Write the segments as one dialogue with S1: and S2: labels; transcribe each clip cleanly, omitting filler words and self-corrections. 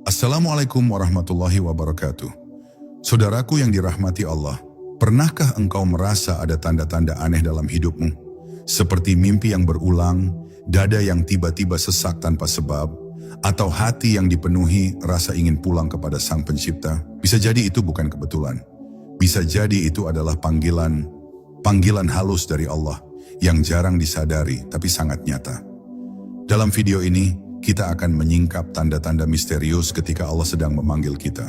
S1: Assalamualaikum warahmatullahi wabarakatuh. Saudaraku yang dirahmati Allah, pernahkah engkau merasa ada tanda-tanda aneh dalam hidupmu? Seperti mimpi yang berulang, dada yang tiba-tiba sesak tanpa sebab, atau hati yang dipenuhi rasa ingin pulang kepada Sang Pencipta? Bisa jadi itu bukan kebetulan. Bisa jadi itu adalah panggilan halus dari Allah yang jarang disadari tapi sangat nyata. Dalam video ini, kita akan menyingkap tanda-tanda misterius ketika Allah sedang memanggil kita.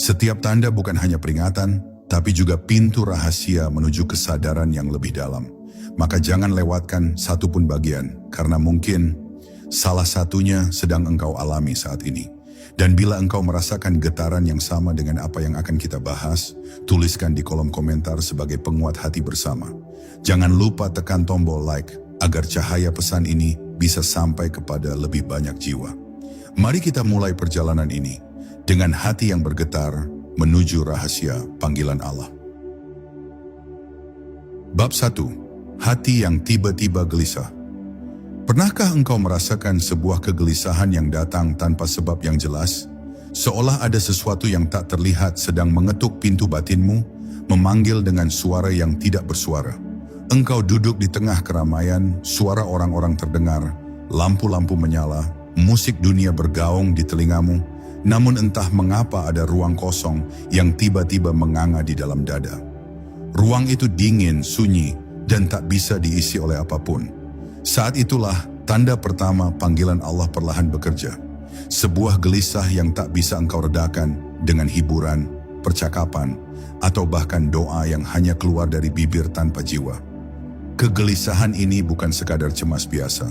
S1: Setiap tanda bukan hanya peringatan, tapi juga pintu rahasia menuju kesadaran yang lebih dalam. Maka jangan lewatkan satupun bagian, karena mungkin salah satunya sedang engkau alami saat ini. Dan bila engkau merasakan getaran yang sama dengan apa yang akan kita bahas, tuliskan di kolom komentar sebagai penguat hati bersama. Jangan lupa tekan tombol like, agar cahaya pesan ini bisa sampai kepada lebih banyak jiwa. Mari kita mulai perjalanan ini dengan hati yang bergetar menuju rahasia panggilan Allah. Bab 1. Hati yang tiba-tiba gelisah. Pernahkah engkau merasakan sebuah kegelisahan yang datang tanpa sebab yang jelas? Seolah ada sesuatu yang tak terlihat sedang mengetuk pintu batinmu, memanggil dengan suara yang tidak bersuara. Engkau duduk di tengah keramaian, suara orang-orang terdengar, lampu-lampu menyala, musik dunia bergaung di telingamu, namun entah mengapa ada ruang kosong yang tiba-tiba menganga di dalam dada. Ruang itu dingin, sunyi, dan tak bisa diisi oleh apapun. Saat itulah tanda pertama panggilan Allah perlahan bekerja. Sebuah gelisah yang tak bisa engkau redakan dengan hiburan, percakapan, atau bahkan doa yang hanya keluar dari bibir tanpa jiwa. Kegelisahan ini bukan sekadar cemas biasa.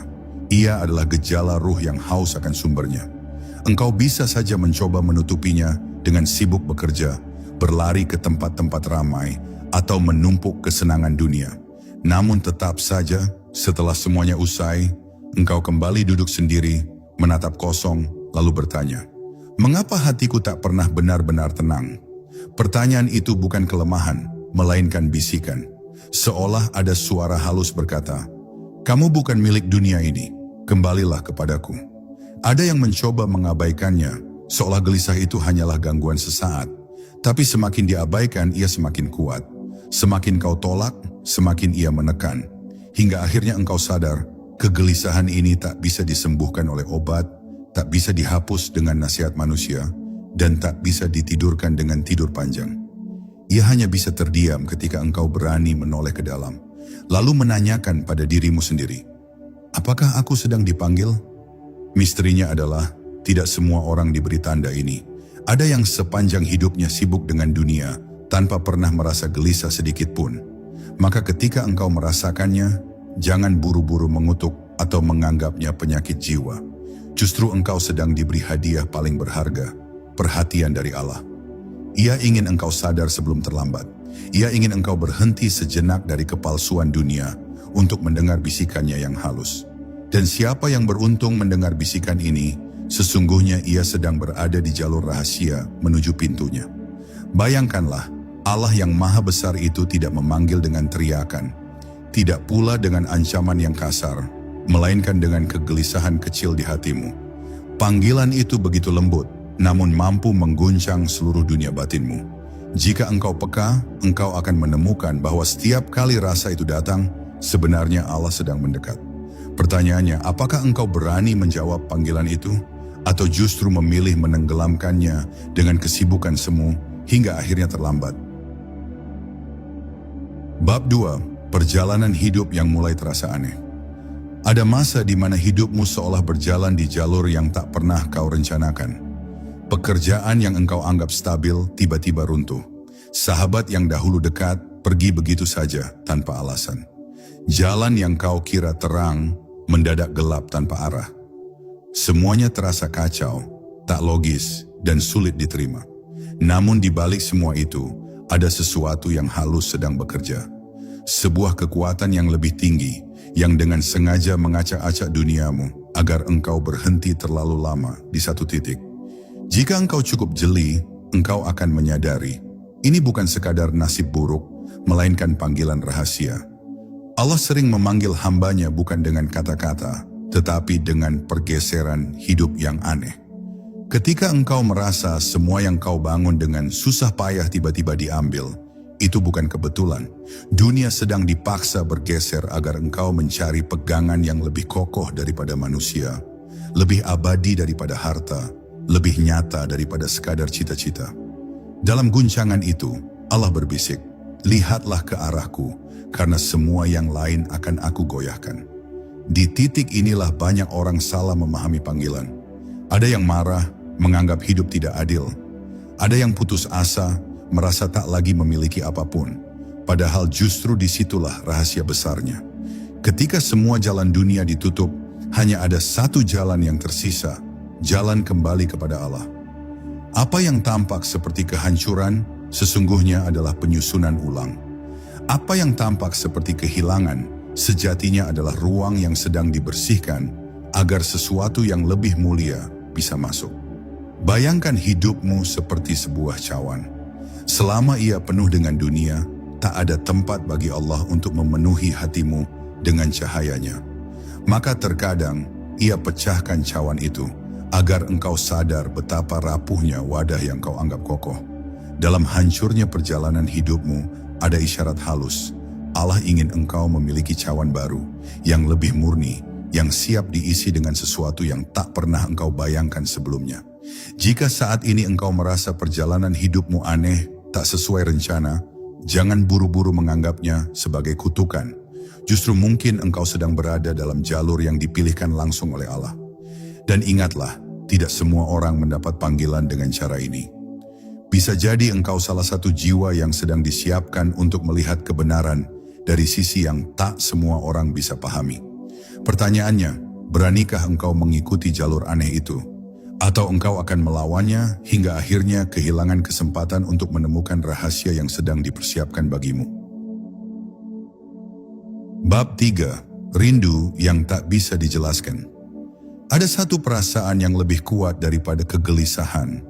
S1: Ia adalah gejala ruh yang haus akan sumbernya. Engkau bisa saja mencoba menutupinya dengan sibuk bekerja, berlari ke tempat-tempat ramai, atau menumpuk kesenangan dunia. Namun tetap saja, setelah semuanya usai, engkau kembali duduk sendiri, menatap kosong, lalu bertanya, "Mengapa hatiku tak pernah benar-benar tenang?" Pertanyaan itu bukan kelemahan, melainkan bisikan. Seolah ada suara halus berkata, "Kamu bukan milik dunia ini, kembalilah kepadaku." Ada yang mencoba mengabaikannya, seolah gelisah itu hanyalah gangguan sesaat. Tapi semakin diabaikan, ia semakin kuat. Semakin kau tolak, semakin ia menekan. Hingga akhirnya engkau sadar, kegelisahan ini tak bisa disembuhkan oleh obat, tak bisa dihapus dengan nasihat manusia, dan tak bisa ditidurkan dengan tidur panjang. Ia hanya bisa terdiam ketika engkau berani menoleh ke dalam, lalu menanyakan pada dirimu sendiri, apakah aku sedang dipanggil? Misterinya adalah, tidak semua orang diberi tanda ini. Ada yang sepanjang hidupnya sibuk dengan dunia, tanpa pernah merasa gelisah sedikit pun. Maka ketika engkau merasakannya, jangan buru-buru mengutuk atau menganggapnya penyakit jiwa. Justru engkau sedang diberi hadiah paling berharga, perhatian dari Allah. Ia ingin engkau sadar sebelum terlambat. Ia ingin engkau berhenti sejenak dari kepalsuan dunia untuk mendengar bisikannya yang halus. Dan siapa yang beruntung mendengar bisikan ini, sesungguhnya ia sedang berada di jalur rahasia menuju pintunya. Bayangkanlah, Allah yang maha besar itu tidak memanggil dengan teriakan, tidak pula dengan ancaman yang kasar, melainkan dengan kegelisahan kecil di hatimu. Panggilan itu begitu lembut, namun mampu mengguncang seluruh dunia batinmu. Jika engkau peka, engkau akan menemukan bahwa setiap kali rasa itu datang, sebenarnya Allah sedang mendekat. Pertanyaannya, apakah engkau berani menjawab panggilan itu? Atau justru memilih menenggelamkannya dengan kesibukan semu hingga akhirnya terlambat? Bab 2. Perjalanan hidup yang mulai terasa aneh. Ada masa di mana hidupmu seolah berjalan di jalur yang tak pernah kau rencanakan. Pekerjaan yang engkau anggap stabil tiba-tiba runtuh. Sahabat yang dahulu dekat pergi begitu saja tanpa alasan. Jalan yang kau kira terang mendadak gelap tanpa arah. Semuanya terasa kacau, tak logis, dan sulit diterima. Namun di balik semua itu, ada sesuatu yang halus sedang bekerja. Sebuah kekuatan yang lebih tinggi, yang dengan sengaja mengacak-acak duniamu agar engkau berhenti terlalu lama di satu titik. Jika engkau cukup jeli, engkau akan menyadari, ini bukan sekadar nasib buruk, melainkan panggilan rahasia. Allah sering memanggil hambanya bukan dengan kata-kata, tetapi dengan pergeseran hidup yang aneh. Ketika engkau merasa semua yang kau bangun dengan susah payah tiba-tiba diambil, itu bukan kebetulan. Dunia sedang dipaksa bergeser agar engkau mencari pegangan yang lebih kokoh daripada manusia, lebih abadi daripada harta, lebih nyata daripada sekadar cita-cita. Dalam guncangan itu, Allah berbisik, "Lihatlah ke arahku, karena semua yang lain akan aku goyahkan." Di titik inilah banyak orang salah memahami panggilan. Ada yang marah, menganggap hidup tidak adil. Ada yang putus asa, merasa tak lagi memiliki apapun. Padahal justru disitulah rahasia besarnya. Ketika semua jalan dunia ditutup, hanya ada satu jalan yang tersisa, jalan kembali kepada Allah. Apa yang tampak seperti kehancuran, sesungguhnya adalah penyusunan ulang. Apa yang tampak seperti kehilangan, sejatinya adalah ruang yang sedang dibersihkan agar sesuatu yang lebih mulia bisa masuk. Bayangkan hidupmu seperti sebuah cawan. Selama ia penuh dengan dunia, tak ada tempat bagi Allah untuk memenuhi hatimu dengan cahayanya. Maka terkadang ia pecahkan cawan itu agar engkau sadar betapa rapuhnya wadah yang kau anggap kokoh. Dalam hancurnya perjalanan hidupmu ada isyarat halus. Allah ingin engkau memiliki cawan baru yang lebih murni, yang siap diisi dengan sesuatu yang tak pernah engkau bayangkan sebelumnya. Jika saat ini engkau merasa perjalanan hidupmu aneh, tak sesuai rencana, jangan buru-buru menganggapnya sebagai kutukan. Justru mungkin engkau sedang berada dalam jalur yang dipilihkan langsung oleh Allah. Dan ingatlah, tidak semua orang mendapat panggilan dengan cara ini. Bisa jadi engkau salah satu jiwa yang sedang disiapkan untuk melihat kebenaran dari sisi yang tak semua orang bisa pahami. Pertanyaannya, beranikah engkau mengikuti jalur aneh itu? Atau engkau akan melawannya hingga akhirnya kehilangan kesempatan untuk menemukan rahasia yang sedang dipersiapkan bagimu? Bab 3. Rindu yang tak bisa dijelaskan. Ada satu perasaan yang lebih kuat daripada kegelisahan,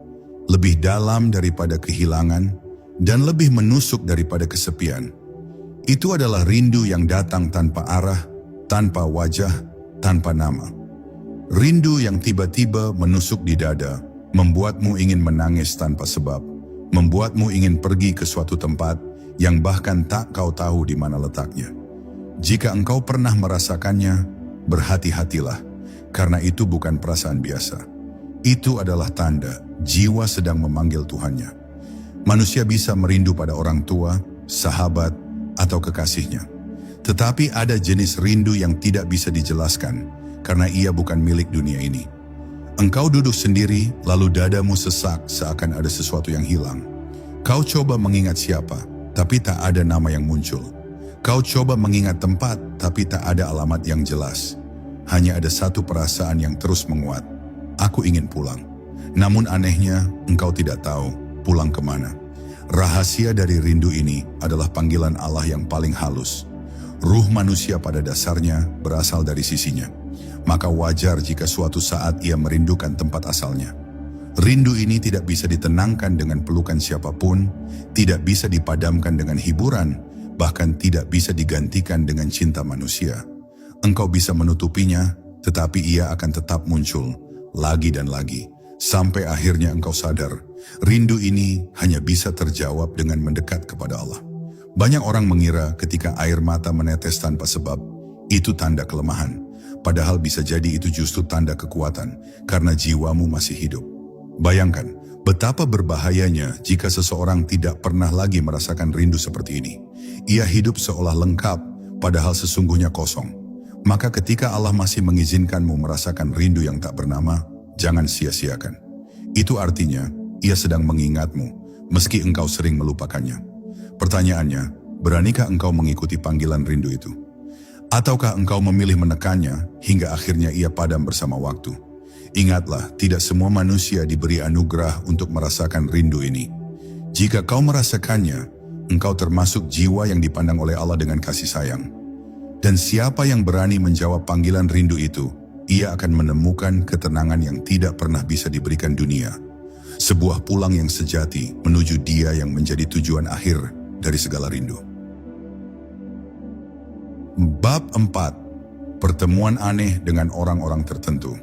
S1: lebih dalam daripada kehilangan, dan lebih menusuk daripada kesepian. Itu adalah rindu yang datang tanpa arah, tanpa wajah, tanpa nama. Rindu yang tiba-tiba menusuk di dada, membuatmu ingin menangis tanpa sebab, membuatmu ingin pergi ke suatu tempat yang bahkan tak kau tahu di mana letaknya. Jika engkau pernah merasakannya, berhati-hatilah, karena itu bukan perasaan biasa. Itu adalah tanda jiwa sedang memanggil Tuhannya. Manusia bisa merindu pada orang tua, sahabat, atau kekasihnya. Tetapi ada jenis rindu yang tidak bisa dijelaskan, karena ia bukan milik dunia ini. Engkau duduk sendiri, lalu dadamu sesak seakan ada sesuatu yang hilang. Kau coba mengingat siapa, tapi tak ada nama yang muncul. Kau coba mengingat tempat, tapi tak ada alamat yang jelas. Hanya ada satu perasaan yang terus menguat. Aku ingin pulang. Namun anehnya, engkau tidak tahu pulang kemana. Rahasia dari rindu ini adalah panggilan Allah yang paling halus. Ruh manusia pada dasarnya berasal dari sisinya. Maka wajar jika suatu saat ia merindukan tempat asalnya. Rindu ini tidak bisa ditenangkan dengan pelukan siapapun, tidak bisa dipadamkan dengan hiburan, bahkan tidak bisa digantikan dengan cinta manusia. Engkau bisa menutupinya, tetapi ia akan tetap muncul, lagi dan lagi, sampai akhirnya engkau sadar, rindu ini hanya bisa terjawab dengan mendekat kepada Allah. Banyak orang mengira ketika air mata menetes tanpa sebab, itu tanda kelemahan. Padahal bisa jadi itu justru tanda kekuatan, karena jiwamu masih hidup. Bayangkan, betapa berbahayanya jika seseorang tidak pernah lagi merasakan rindu seperti ini. Ia hidup seolah lengkap, padahal sesungguhnya kosong. Maka ketika Allah masih mengizinkanmu merasakan rindu yang tak bernama, jangan sia-siakan. Itu artinya, ia sedang mengingatmu, meski engkau sering melupakannya. Pertanyaannya, beranikah engkau mengikuti panggilan rindu itu? Ataukah engkau memilih menekannya hingga akhirnya ia padam bersama waktu? Ingatlah, tidak semua manusia diberi anugerah untuk merasakan rindu ini. Jika kau merasakannya, engkau termasuk jiwa yang dipandang oleh Allah dengan kasih sayang. Dan siapa yang berani menjawab panggilan rindu itu, ia akan menemukan ketenangan yang tidak pernah bisa diberikan dunia. Sebuah pulang yang sejati menuju Dia yang menjadi tujuan akhir dari segala rindu. Bab 4. Pertemuan aneh dengan orang-orang tertentu.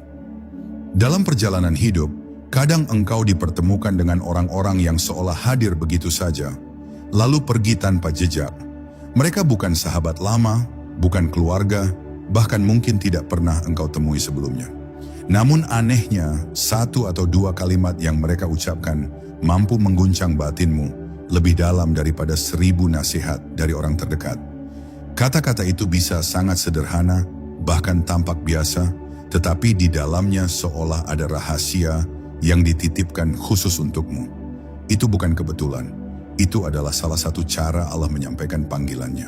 S1: Dalam perjalanan hidup, Kadang engkau dipertemukan dengan orang-orang yang seolah hadir begitu saja, lalu pergi tanpa jejak. Mereka bukan sahabat lama, bukan keluarga, bahkan mungkin tidak pernah engkau temui sebelumnya. Namun anehnya, satu atau dua kalimat yang mereka ucapkan mampu mengguncang batinmu lebih dalam daripada 1000 nasihat dari orang terdekat. Kata-kata itu bisa sangat sederhana, bahkan tampak biasa, tetapi di dalamnya seolah ada rahasia yang dititipkan khusus untukmu. Itu bukan kebetulan. Itu adalah salah satu cara Allah menyampaikan panggilannya.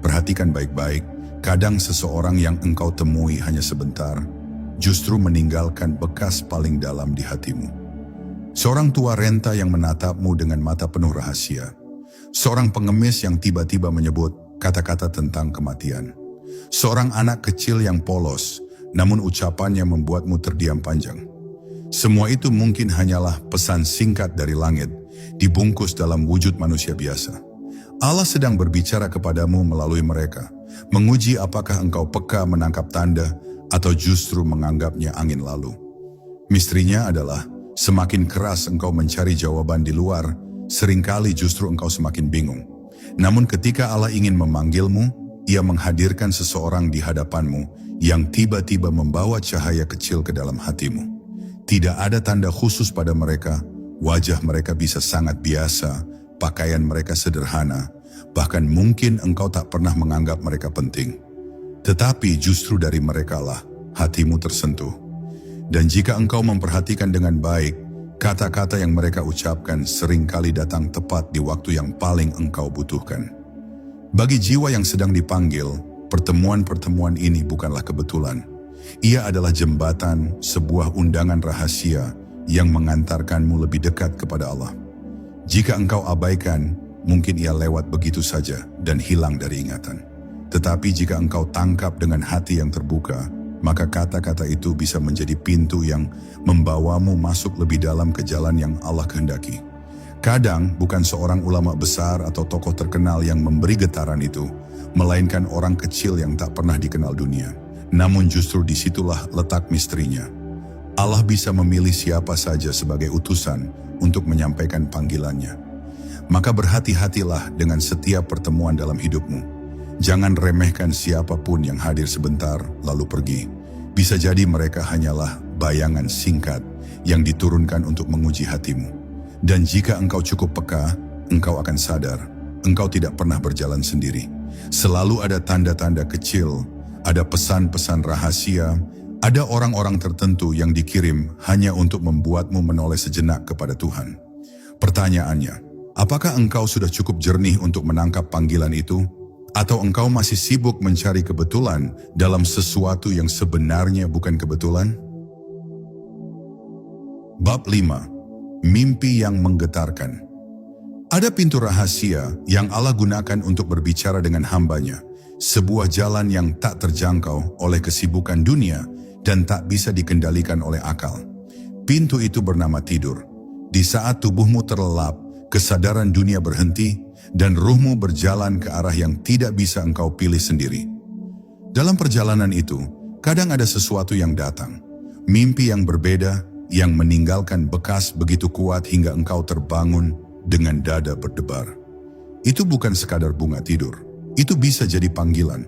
S1: Perhatikan baik-baik, kadang seseorang yang engkau temui hanya sebentar, justru meninggalkan bekas paling dalam di hatimu. Seorang tua renta yang menatapmu dengan mata penuh rahasia. Seorang pengemis yang tiba-tiba menyebut kata-kata tentang kematian. Seorang anak kecil yang polos, namun ucapannya membuatmu terdiam panjang. Semua itu mungkin hanyalah pesan singkat dari langit, dibungkus dalam wujud manusia biasa. Allah sedang berbicara kepadamu melalui mereka, menguji apakah engkau peka menangkap tanda atau justru menganggapnya angin lalu. Misterinya adalah, semakin keras engkau mencari jawaban di luar, seringkali justru engkau semakin bingung. Namun ketika Allah ingin memanggilmu, Ia menghadirkan seseorang di hadapanmu yang tiba-tiba membawa cahaya kecil ke dalam hatimu. Tidak ada tanda khusus pada mereka, wajah mereka bisa sangat biasa, pakaian mereka sederhana, bahkan mungkin engkau tak pernah menganggap mereka penting. Tetapi justru dari merekalah hatimu tersentuh. Dan jika engkau memperhatikan dengan baik, kata-kata yang mereka ucapkan seringkali datang tepat di waktu yang paling engkau butuhkan. Bagi jiwa yang sedang dipanggil, pertemuan-pertemuan ini bukanlah kebetulan. Ia adalah jembatan, sebuah undangan rahasia yang mengantarkanmu lebih dekat kepada Allah. Jika engkau abaikan, mungkin ia lewat begitu saja dan hilang dari ingatan. Tetapi jika engkau tangkap dengan hati yang terbuka, maka kata-kata itu bisa menjadi pintu yang membawamu masuk lebih dalam ke jalan yang Allah kehendaki. Kadang bukan seorang ulama besar atau tokoh terkenal yang memberi getaran itu, melainkan orang kecil yang tak pernah dikenal dunia. Namun justru disitulah letak misterinya. Allah bisa memilih siapa saja sebagai utusan untuk menyampaikan panggilannya. Maka berhati-hatilah dengan setiap pertemuan dalam hidupmu. Jangan remehkan siapapun yang hadir sebentar lalu pergi. Bisa jadi mereka hanyalah bayangan singkat yang diturunkan untuk menguji hatimu. Dan jika engkau cukup peka, engkau akan sadar, engkau tidak pernah berjalan sendiri. Selalu ada tanda-tanda kecil, ada pesan-pesan rahasia, ada orang-orang tertentu yang dikirim hanya untuk membuatmu menoleh sejenak kepada Tuhan. Pertanyaannya, apakah engkau sudah cukup jernih untuk menangkap panggilan itu? Atau engkau masih sibuk mencari kebetulan dalam sesuatu yang sebenarnya bukan kebetulan? Bab 5. Mimpi yang menggetarkan. Ada pintu rahasia yang Allah gunakan untuk berbicara dengan hambanya. Sebuah jalan yang tak terjangkau oleh kesibukan dunia dan tak bisa dikendalikan oleh akal. Pintu itu bernama tidur. Di saat tubuhmu terlelap, kesadaran dunia berhenti, dan ruhmu berjalan ke arah yang tidak bisa engkau pilih sendiri. Dalam perjalanan itu, kadang ada sesuatu yang datang. Mimpi yang berbeda, yang meninggalkan bekas begitu kuat hingga engkau terbangun dengan dada berdebar. Itu bukan sekadar bunga tidur. Itu bisa jadi panggilan.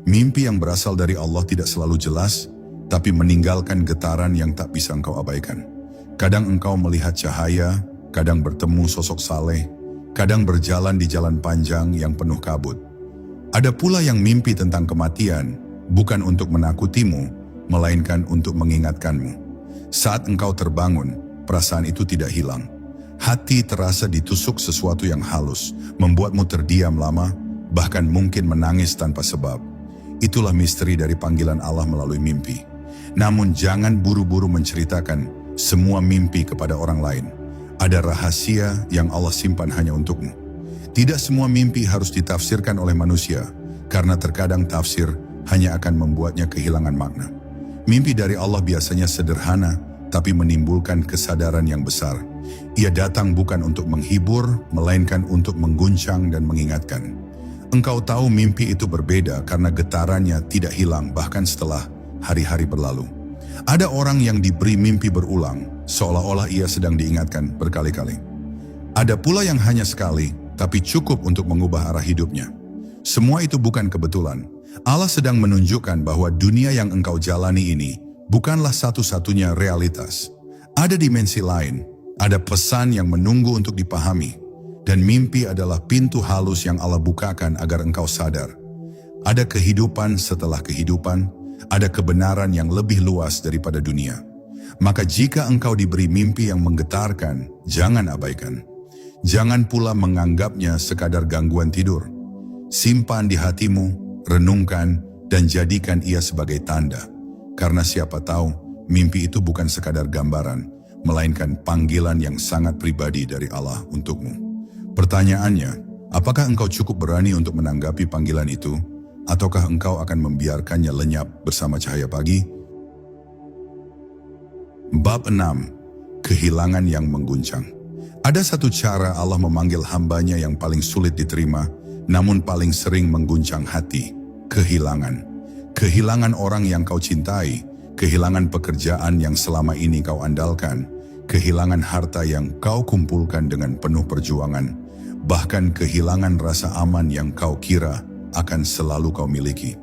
S1: Mimpi yang berasal dari Allah tidak selalu jelas, tapi meninggalkan getaran yang tak bisa engkau abaikan. Kadang engkau melihat cahaya, kadang bertemu sosok saleh, kadang berjalan di jalan panjang yang penuh kabut. Ada pula yang mimpi tentang kematian, bukan untuk menakutimu, melainkan untuk mengingatkanmu. Saat engkau terbangun, perasaan itu tidak hilang. Hati terasa ditusuk sesuatu yang halus, membuatmu terdiam lama, bahkan mungkin menangis tanpa sebab. Itulah misteri dari panggilan Allah melalui mimpi. Namun jangan buru-buru menceritakan semua mimpi kepada orang lain. Ada rahasia yang Allah simpan hanya untukmu. Tidak semua mimpi harus ditafsirkan oleh manusia, karena terkadang tafsir hanya akan membuatnya kehilangan makna. Mimpi dari Allah biasanya sederhana, tapi menimbulkan kesadaran yang besar. Ia datang bukan untuk menghibur, melainkan untuk mengguncang dan mengingatkan. Engkau tahu mimpi itu berbeda karena getarannya tidak hilang bahkan setelah hari-hari berlalu. Ada orang yang diberi mimpi berulang, seolah-olah ia sedang diingatkan berkali-kali. Ada pula yang hanya sekali, tapi cukup untuk mengubah arah hidupnya. Semua itu bukan kebetulan. Allah sedang menunjukkan bahwa dunia yang engkau jalani ini bukanlah satu-satunya realitas. Ada dimensi lain, ada pesan yang menunggu untuk dipahami, dan mimpi adalah pintu halus yang Allah bukakan agar engkau sadar. Ada kehidupan setelah kehidupan, ada kebenaran yang lebih luas daripada dunia. Maka jika engkau diberi mimpi yang menggetarkan, jangan abaikan. Jangan pula menganggapnya sekadar gangguan tidur. Simpan di hatimu, renungkan, dan jadikan ia sebagai tanda. Karena siapa tahu, mimpi itu bukan sekadar gambaran, melainkan panggilan yang sangat pribadi dari Allah untukmu. Pertanyaannya, apakah engkau cukup berani untuk menanggapi panggilan itu? Ataukah engkau akan membiarkannya lenyap bersama cahaya pagi? Bab 6. Kehilangan yang mengguncang. Ada satu cara Allah memanggil hambanya yang paling sulit diterima, namun paling sering mengguncang hati. Kehilangan. Kehilangan orang yang kau cintai, kehilangan pekerjaan yang selama ini kau andalkan, kehilangan harta yang kau kumpulkan dengan penuh perjuangan, bahkan kehilangan rasa aman yang kau kira akan selalu kau miliki.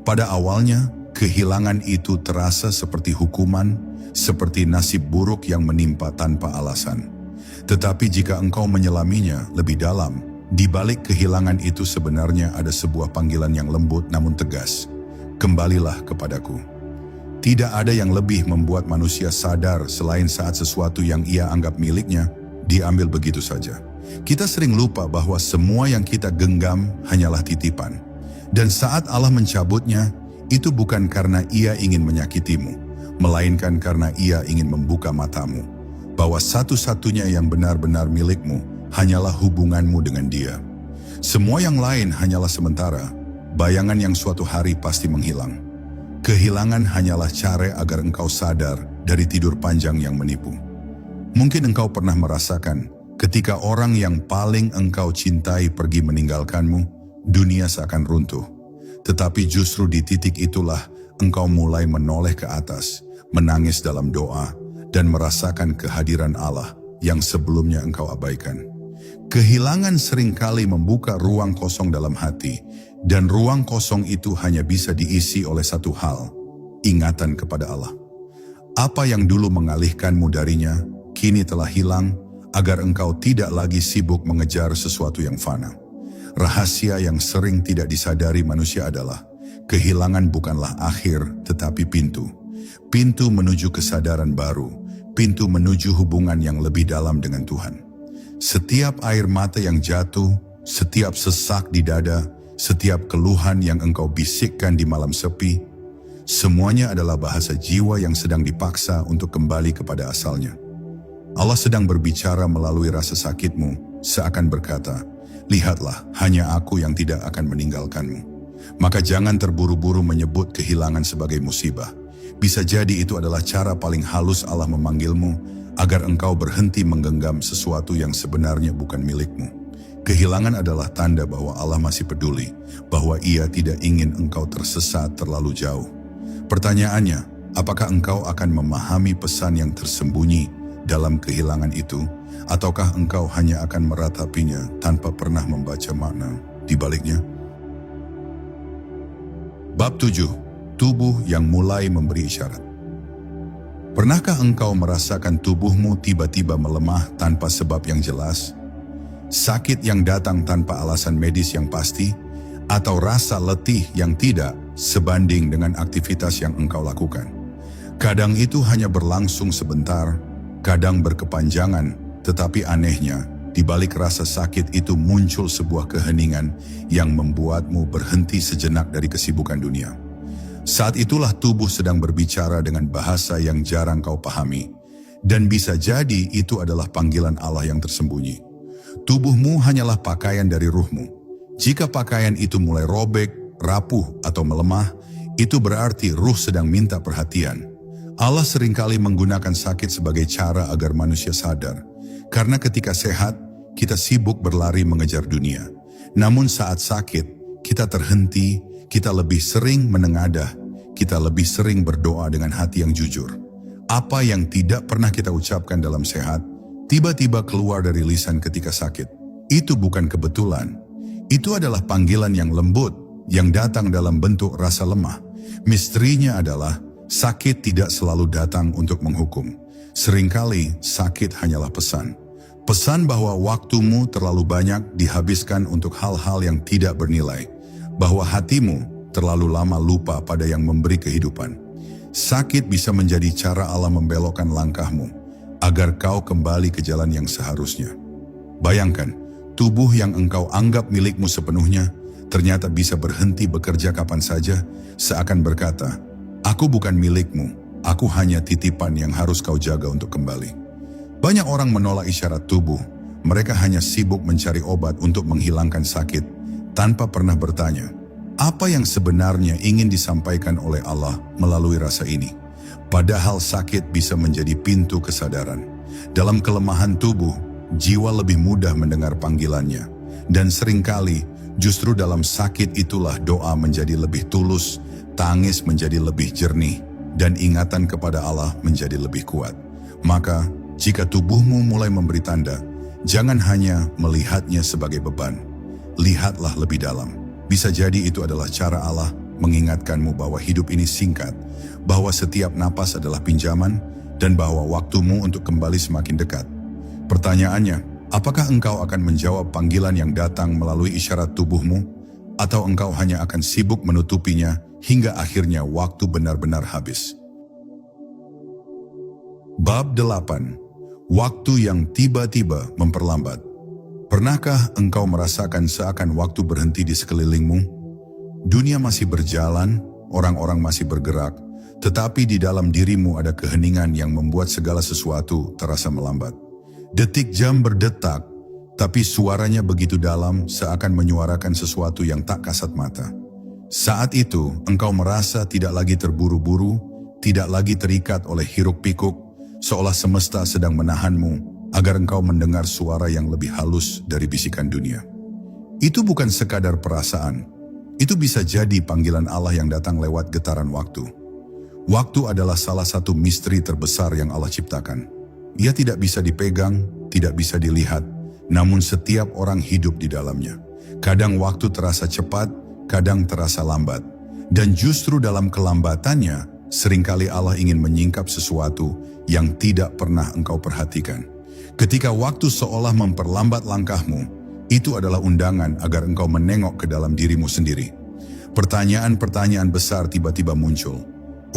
S1: Pada awalnya, kehilangan itu terasa seperti hukuman, seperti nasib buruk yang menimpa tanpa alasan. Tetapi jika engkau menyelaminya lebih dalam, di balik kehilangan itu sebenarnya ada sebuah panggilan yang lembut namun tegas. Kembalilah kepadaku. Tidak ada yang lebih membuat manusia sadar selain saat sesuatu yang ia anggap miliknya diambil begitu saja. Kita sering lupa bahwa semua yang kita genggam hanyalah titipan. Dan saat Allah mencabutnya, itu bukan karena ia ingin menyakitimu, melainkan karena ia ingin membuka matamu, bahwa satu-satunya yang benar-benar milikmu hanyalah hubunganmu dengan dia. Semua yang lain hanyalah sementara, bayangan yang suatu hari pasti menghilang. Kehilangan hanyalah cara agar engkau sadar dari tidur panjang yang menipu. Mungkin engkau pernah merasakan ketika orang yang paling engkau cintai pergi meninggalkanmu, dunia seakan runtuh. Tetapi justru di titik itulah engkau mulai menoleh ke atas, menangis dalam doa, dan merasakan kehadiran Allah yang sebelumnya engkau abaikan. Kehilangan seringkali membuka ruang kosong dalam hati, dan ruang kosong itu hanya bisa diisi oleh satu hal, ingatan kepada Allah. Apa yang dulu mengalihkanmu darinya, kini telah hilang, agar engkau tidak lagi sibuk mengejar sesuatu yang fana. Rahasia yang sering tidak disadari manusia adalah, kehilangan bukanlah akhir tetapi pintu. Pintu menuju kesadaran baru, pintu menuju hubungan yang lebih dalam dengan Tuhan. Setiap air mata yang jatuh, setiap sesak di dada, setiap keluhan yang engkau bisikkan di malam sepi, semuanya adalah bahasa jiwa yang sedang dipaksa untuk kembali kepada asalnya. Allah sedang berbicara melalui rasa sakitmu, seakan berkata, lihatlah, hanya aku yang tidak akan meninggalkanmu. Maka jangan terburu-buru menyebut kehilangan sebagai musibah. Bisa jadi itu adalah cara paling halus Allah memanggilmu, agar engkau berhenti menggenggam sesuatu yang sebenarnya bukan milikmu. Kehilangan adalah tanda bahwa Allah masih peduli, bahwa Ia tidak ingin engkau tersesat terlalu jauh. Pertanyaannya, apakah engkau akan memahami pesan yang tersembunyi dalam kehilangan itu, ataukah engkau hanya akan meratapinya tanpa pernah membaca makna di baliknya? Bab 7. Tubuh yang mulai memberi isyarat. Pernahkah engkau merasakan tubuhmu tiba-tiba melemah tanpa sebab yang jelas? Sakit yang datang tanpa alasan medis yang pasti? Atau rasa letih yang tidak sebanding dengan aktivitas yang engkau lakukan? Kadang itu hanya berlangsung sebentar, kadang berkepanjangan, tetapi anehnya, di balik rasa sakit itu muncul sebuah keheningan yang membuatmu berhenti sejenak dari kesibukan dunia. Saat itulah tubuh sedang berbicara dengan bahasa yang jarang kau pahami, dan bisa jadi itu adalah panggilan Allah yang tersembunyi. Tubuhmu hanyalah pakaian dari ruhmu. Jika pakaian itu mulai robek, rapuh, atau melemah, itu berarti ruh sedang minta perhatian. Allah seringkali menggunakan sakit sebagai cara agar manusia sadar, karena ketika sehat, kita sibuk berlari mengejar dunia. Namun saat sakit, kita terhenti, kita lebih sering menengadah, kita lebih sering berdoa dengan hati yang jujur. Apa yang tidak pernah kita ucapkan dalam sehat, tiba-tiba keluar dari lisan ketika sakit. Itu bukan kebetulan. Itu adalah panggilan yang lembut, yang datang dalam bentuk rasa lemah. Misterinya adalah, sakit tidak selalu datang untuk menghukum. Seringkali sakit hanyalah pesan. Pesan bahwa waktumu terlalu banyak dihabiskan untuk hal-hal yang tidak bernilai. Bahwa hatimu terlalu lama lupa pada yang memberi kehidupan. Sakit bisa menjadi cara Allah membelokkan langkahmu, agar kau kembali ke jalan yang seharusnya. Bayangkan, tubuh yang engkau anggap milikmu sepenuhnya, ternyata bisa berhenti bekerja kapan saja, seakan berkata, "Aku bukan milikmu, aku hanya titipan yang harus kau jaga untuk kembali." Banyak orang menolak isyarat tubuh, mereka hanya sibuk mencari obat untuk menghilangkan sakit, tanpa pernah bertanya, apa yang sebenarnya ingin disampaikan oleh Allah melalui rasa ini? Padahal sakit bisa menjadi pintu kesadaran. Dalam kelemahan tubuh, jiwa lebih mudah mendengar panggilannya. Dan seringkali, justru dalam sakit itulah doa menjadi lebih tulus, tangis menjadi lebih jernih, dan ingatan kepada Allah menjadi lebih kuat. Maka, jika tubuhmu mulai memberi tanda, jangan hanya melihatnya sebagai beban. Lihatlah lebih dalam. Bisa jadi itu adalah cara Allah mengingatkanmu bahwa hidup ini singkat, bahwa setiap napas adalah pinjaman, dan bahwa waktumu untuk kembali semakin dekat. Pertanyaannya, apakah engkau akan menjawab panggilan yang datang melalui isyarat tubuhmu, atau engkau hanya akan sibuk menutupinya hingga akhirnya waktu benar-benar habis? Bab 8. Waktu yang tiba-tiba memperlambat. Pernahkah engkau merasakan seakan waktu berhenti di sekelilingmu? Dunia masih berjalan, orang-orang masih bergerak, tetapi di dalam dirimu ada keheningan yang membuat segala sesuatu terasa melambat. Detik jam berdetak, tapi suaranya begitu dalam seakan menyuarakan sesuatu yang tak kasat mata. Saat itu, engkau merasa tidak lagi terburu-buru, tidak lagi terikat oleh hiruk-pikuk, seolah semesta sedang menahanmu agar engkau mendengar suara yang lebih halus dari bisikan dunia. Itu bukan sekadar perasaan, itu bisa jadi panggilan Allah yang datang lewat getaran waktu. Waktu adalah salah satu misteri terbesar yang Allah ciptakan. Ia tidak bisa dipegang, tidak bisa dilihat, namun setiap orang hidup di dalamnya. Kadang waktu terasa cepat, kadang terasa lambat. Dan justru dalam kelambatannya, seringkali Allah ingin menyingkap sesuatu yang tidak pernah engkau perhatikan. Ketika waktu seolah memperlambat langkahmu, itu adalah undangan agar engkau menengok ke dalam dirimu sendiri. Pertanyaan-pertanyaan besar tiba-tiba muncul.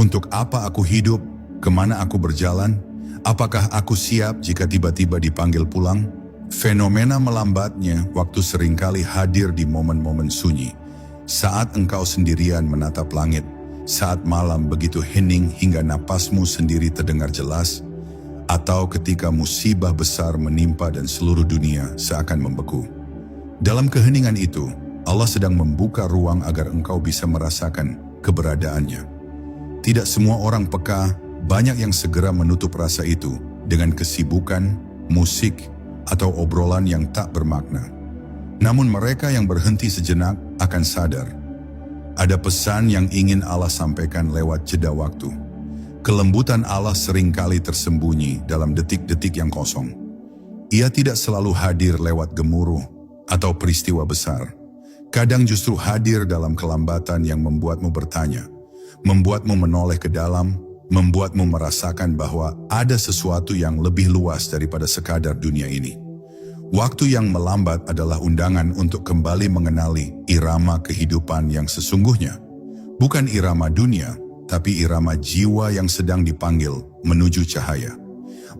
S1: Untuk apa aku hidup? Kemana aku berjalan? Apakah aku siap jika tiba-tiba dipanggil pulang? Fenomena melambatnya waktu seringkali hadir di momen-momen sunyi. Saat engkau sendirian menatap langit, saat malam begitu hening hingga napasmu sendiri terdengar jelas, atau ketika musibah besar menimpa dan seluruh dunia seakan membeku. Dalam keheningan itu, Allah sedang membuka ruang agar engkau bisa merasakan keberadaannya. Tidak semua orang peka, banyak yang segera menutup rasa itu dengan kesibukan, musik, atau obrolan yang tak bermakna. Namun mereka yang berhenti sejenak akan sadar. Ada pesan yang ingin Allah sampaikan lewat jeda waktu. Kelembutan Allah seringkali tersembunyi dalam detik-detik yang kosong. Ia tidak selalu hadir lewat gemuruh atau peristiwa besar. Kadang justru hadir dalam kelambatan yang membuatmu bertanya, membuatmu menoleh ke dalam, membuatmu merasakan bahwa ada sesuatu yang lebih luas daripada sekadar dunia ini. Waktu yang melambat adalah undangan untuk kembali mengenali irama kehidupan yang sesungguhnya. Bukan irama dunia, tapi irama jiwa yang sedang dipanggil menuju cahaya.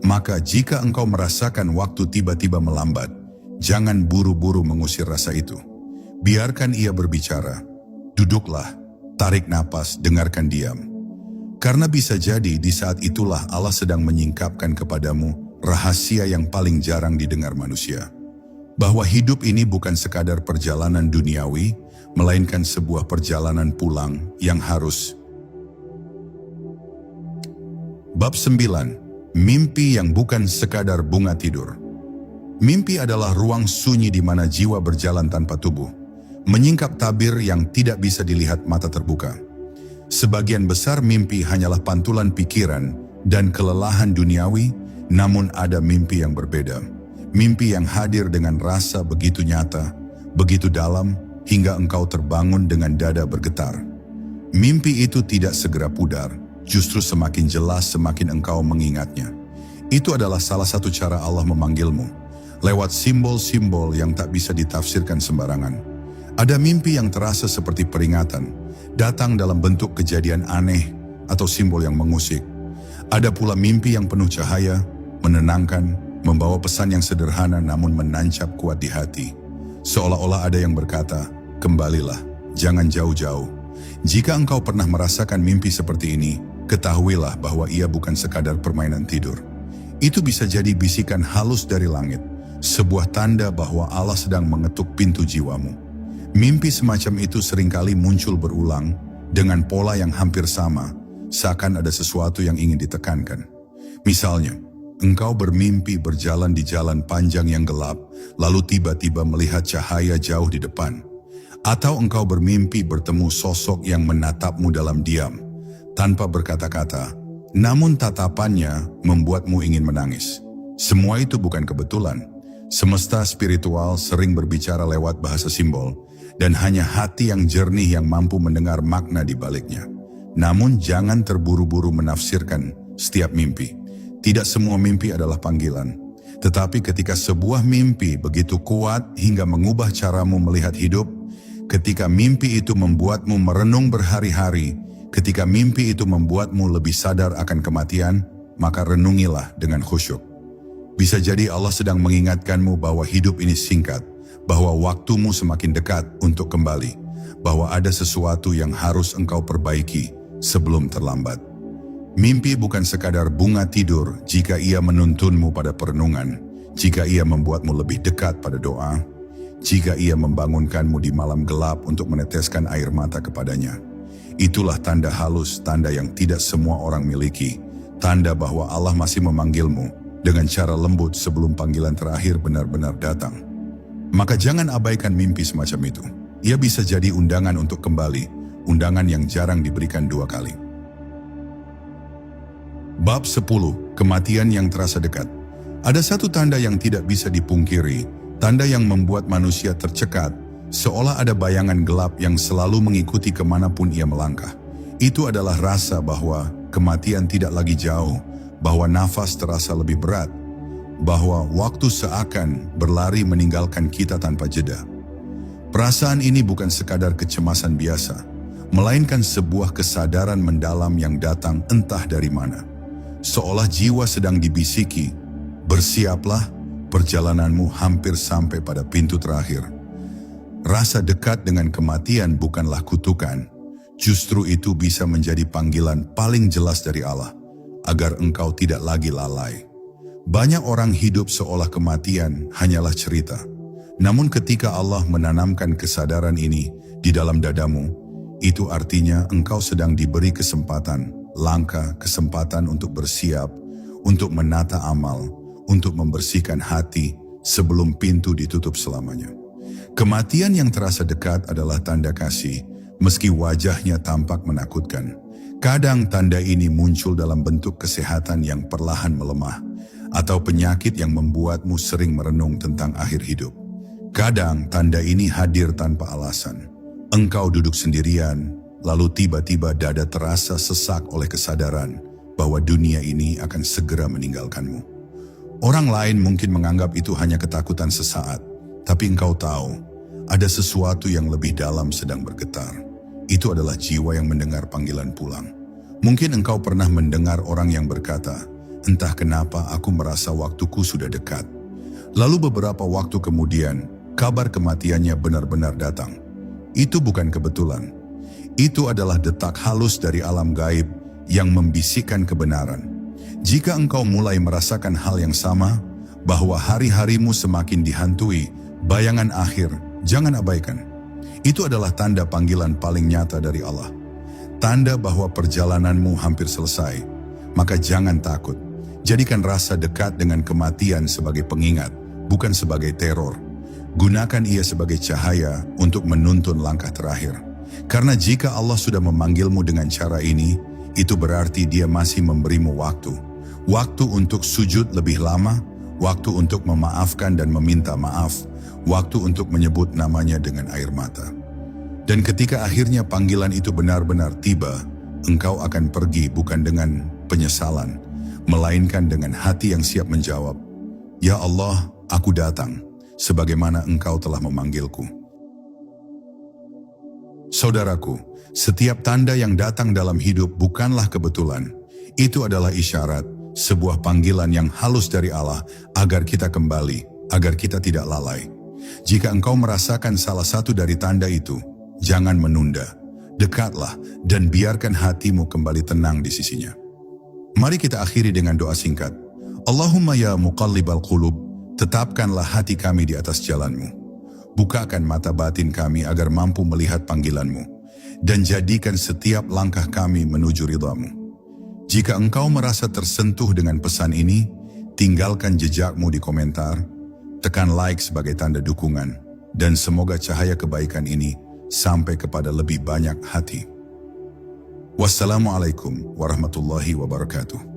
S1: Maka jika engkau merasakan waktu tiba-tiba melambat, jangan buru-buru mengusir rasa itu. Biarkan ia berbicara. Duduklah, tarik napas, dengarkan diam. Karena bisa jadi di saat itulah Allah sedang menyingkapkan kepadamu rahasia yang paling jarang didengar manusia. Bahwa hidup ini bukan sekadar perjalanan duniawi, melainkan sebuah perjalanan pulang yang harus. Bab 9. Mimpi yang bukan sekadar bunga tidur. Mimpi adalah ruang sunyi di mana jiwa berjalan tanpa tubuh, menyingkap tabir yang tidak bisa dilihat mata terbuka. Sebagian besar mimpi hanyalah pantulan pikiran dan kelelahan duniawi, namun ada mimpi yang berbeda. Mimpi yang hadir dengan rasa begitu nyata, begitu dalam, hingga engkau terbangun dengan dada bergetar. Mimpi itu tidak segera pudar, justru semakin jelas semakin engkau mengingatnya. Itu adalah salah satu cara Allah memanggilmu, lewat simbol-simbol yang tak bisa ditafsirkan sembarangan. Ada mimpi yang terasa seperti peringatan, datang dalam bentuk kejadian aneh atau simbol yang mengusik. Ada pula mimpi yang penuh cahaya, menenangkan, membawa pesan yang sederhana namun menancap kuat di hati. Seolah-olah ada yang berkata, kembalilah, jangan jauh-jauh. Jika engkau pernah merasakan mimpi seperti ini, ketahuilah bahwa ia bukan sekadar permainan tidur. Itu bisa jadi bisikan halus dari langit, sebuah tanda bahwa Allah sedang mengetuk pintu jiwamu. Mimpi semacam itu seringkali muncul berulang, dengan pola yang hampir sama, seakan ada sesuatu yang ingin ditekankan. Misalnya, engkau bermimpi berjalan di jalan panjang yang gelap, lalu tiba-tiba melihat cahaya jauh di depan. Atau engkau bermimpi bertemu sosok yang menatapmu dalam diam, tanpa berkata-kata, namun tatapannya membuatmu ingin menangis. Semua itu bukan kebetulan. Semesta spiritual sering berbicara lewat bahasa simbol, dan hanya hati yang jernih yang mampu mendengar makna di baliknya. Namun jangan terburu-buru menafsirkan setiap mimpi. Tidak semua mimpi adalah panggilan. Tetapi ketika sebuah mimpi begitu kuat hingga mengubah caramu melihat hidup, ketika mimpi itu membuatmu merenung berhari-hari, ketika mimpi itu membuatmu lebih sadar akan kematian, maka renungilah dengan khusyuk. Bisa jadi Allah sedang mengingatkanmu bahwa hidup ini singkat, bahwa waktumu semakin dekat untuk kembali, bahwa ada sesuatu yang harus engkau perbaiki sebelum terlambat. Mimpi bukan sekadar bunga tidur jika ia menuntunmu pada perenungan, jika ia membuatmu lebih dekat pada doa, jika ia membangunkanmu di malam gelap untuk meneteskan air mata kepadanya. Itulah tanda halus, tanda yang tidak semua orang miliki, tanda bahwa Allah masih memanggilmu dengan cara lembut sebelum panggilan terakhir benar-benar datang. Maka jangan abaikan mimpi semacam itu. Ia bisa jadi undangan untuk kembali, undangan yang jarang diberikan dua kali. Bab 10. Kematian yang terasa dekat. Ada satu tanda yang tidak bisa dipungkiri, tanda yang membuat manusia tercekat, seolah ada bayangan gelap yang selalu mengikuti kemanapun ia melangkah. Itu adalah rasa bahwa kematian tidak lagi jauh, bahwa nafas terasa lebih berat, bahwa waktu seakan berlari meninggalkan kita tanpa jeda. Perasaan ini bukan sekadar kecemasan biasa, melainkan sebuah kesadaran mendalam yang datang entah dari mana. Seolah jiwa sedang dibisiki, bersiaplah, perjalananmu hampir sampai pada pintu terakhir. Rasa dekat dengan kematian bukanlah kutukan, justru itu bisa menjadi panggilan paling jelas dari Allah, agar engkau tidak lagi lalai. Banyak orang hidup seolah kematian hanyalah cerita. Namun ketika Allah menanamkan kesadaran ini di dalam dadamu, itu artinya engkau sedang diberi kesempatan, kesempatan untuk bersiap, untuk menata amal, untuk membersihkan hati sebelum pintu ditutup selamanya. Kematian yang terasa dekat adalah tanda kasih, meski wajahnya tampak menakutkan. Kadang tanda ini muncul dalam bentuk kesehatan yang perlahan melemah, atau penyakit yang membuatmu sering merenung tentang akhir hidup. Kadang tanda ini hadir tanpa alasan. Engkau duduk sendirian, lalu tiba-tiba dada terasa sesak oleh kesadaran bahwa dunia ini akan segera meninggalkanmu. Orang lain mungkin menganggap itu hanya ketakutan sesaat, tapi engkau tahu, ada sesuatu yang lebih dalam sedang bergetar. Itu adalah jiwa yang mendengar panggilan pulang. Mungkin engkau pernah mendengar orang yang berkata, entah kenapa aku merasa waktuku sudah dekat. Lalu beberapa waktu kemudian, kabar kematiannya benar-benar datang. Itu bukan kebetulan. Itu adalah detak halus dari alam gaib yang membisikkan kebenaran. Jika engkau mulai merasakan hal yang sama, bahwa hari-harimu semakin dihantui bayangan akhir, jangan abaikan. Itu adalah tanda panggilan paling nyata dari Allah. Tanda bahwa perjalananmu hampir selesai. Maka jangan takut. Jadikan rasa dekat dengan kematian sebagai pengingat, bukan sebagai teror. Gunakan ia sebagai cahaya untuk menuntun langkah terakhir. Karena jika Allah sudah memanggilmu dengan cara ini, itu berarti Dia masih memberimu waktu. Waktu untuk sujud lebih lama, waktu untuk memaafkan dan meminta maaf, waktu untuk menyebut namanya dengan air mata. Dan ketika akhirnya panggilan itu benar-benar tiba, engkau akan pergi bukan dengan penyesalan, melainkan dengan hati yang siap menjawab, "Ya Allah, aku datang, sebagaimana Engkau telah memanggilku." Saudaraku, setiap tanda yang datang dalam hidup bukanlah kebetulan. Itu adalah isyarat, sebuah panggilan yang halus dari Allah agar kita kembali, agar kita tidak lalai. Jika engkau merasakan salah satu dari tanda itu, jangan menunda. Dekatlah dan biarkan hatimu kembali tenang di sisinya. Mari kita akhiri dengan doa singkat. Allahumma ya muqallibal qulub, tetapkanlah hati kami di atas jalanmu. Bukakan mata batin kami agar mampu melihat panggilanmu, dan jadikan setiap langkah kami menuju ridhamu. Jika engkau merasa tersentuh dengan pesan ini, tinggalkan jejakmu di komentar, tekan like sebagai tanda dukungan, dan semoga cahaya kebaikan ini sampai kepada lebih banyak hati. Wassalamualaikum warahmatullahi wabarakatuh.